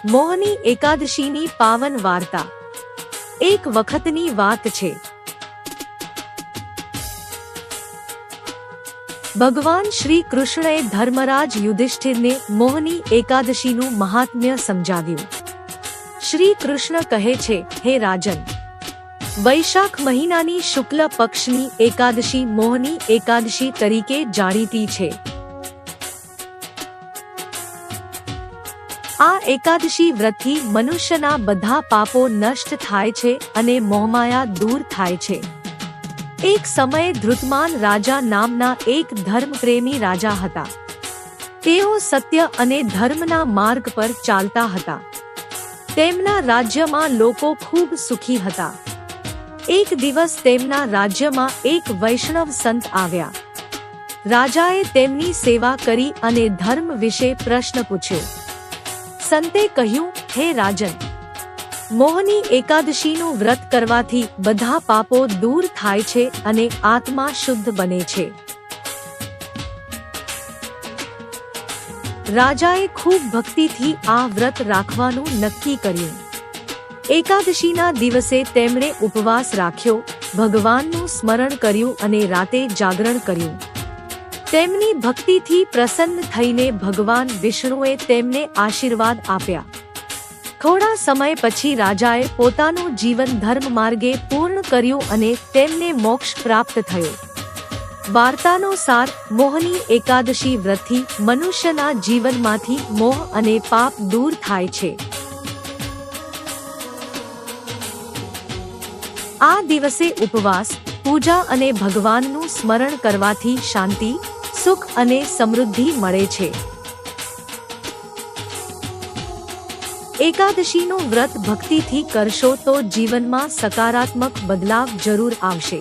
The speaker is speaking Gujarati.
મોહની એકાદશીની પાવન વાર્તા। એક વખતની વાત છે, ભગવાન શ્રી કૃષ્ણએ ધર્મરાજ યુધિષ્ઠિરને મોહની એકાદશીનું મહાત્મ્ય સમજાવ્યું। શ્રી કૃષ્ણ કહે છે, હે રાજન, વૈશાખ મહિનાની શુક્લ પક્ષની એકાદશી મોહની એકાદશી તરીકે જાણીતી છે। આ એકાદશી વ્રતથી મનુષ્યના બધા પાપો નષ્ટ થાય છે અને મોહમાયા દૂર થાય છે। એક સમયે ધૃતમાન રાજા નામના એક ધર્મપ્રેમી રાજા હતા। તેઓ સત્ય અને ધર્મના માર્ગ પર ચાલતા હતા। તેમના રાજ્યમાં લોકો ખૂબ સુખી હતા। એક દિવસ તેમના રાજ્યમાં એક વૈષ્ણવ સંત આવ્યા। રાજાએ તેમની સેવા કરી અને ધર્મ વિશે પ્રશ્ન પૂછ્યો। સંતે કહ્યું, હે રાજન, મોહની એકાદશીનું વ્રત કરવાથી બધા પાપો દૂર થાય છે અને આત્મા શુદ્ધ બને છે। રાજાએ ખૂબ ભક્તિથી આ વ્રત રાખવાનું નક્કી કર્યું। એકાદશીના દિવસે તેમણે ઉપવાસ રાખ્યો, ભગવાનનું સ્મરણ કર્યું અને રાતે જાગરણ કર્યું। તેમની ભક્તિથી પ્રસન્ન થઈને ભગવાન વિષ્ણુએ તેમને આશીર્વાદ આપ્યા। થોડા સમય પછી રાજાએ પોતાનું જીવન ધર્મ માર્ગે પૂર્ણ કર્યું અને તેમને મોક્ષ પ્રાપ્ત થયો। વાર્તાનો સાર, મોહની એકાદશી વ્રતથી મનુષ્યના જીવનમાંથી મોહ અને પાપ દૂર થાય છે। આ દિવસે ઉપવાસ, પૂજા અને ભગવાનનું સ્મરણ કરવાથી શાંતિ, સુખ અને સમૃદ્ધિ મળે છે। એકાદશીનું વ્રત ભક્તિથી કરશો તો જીવનમાં સકારાત્મક બદલાવ જરૂર આવશે।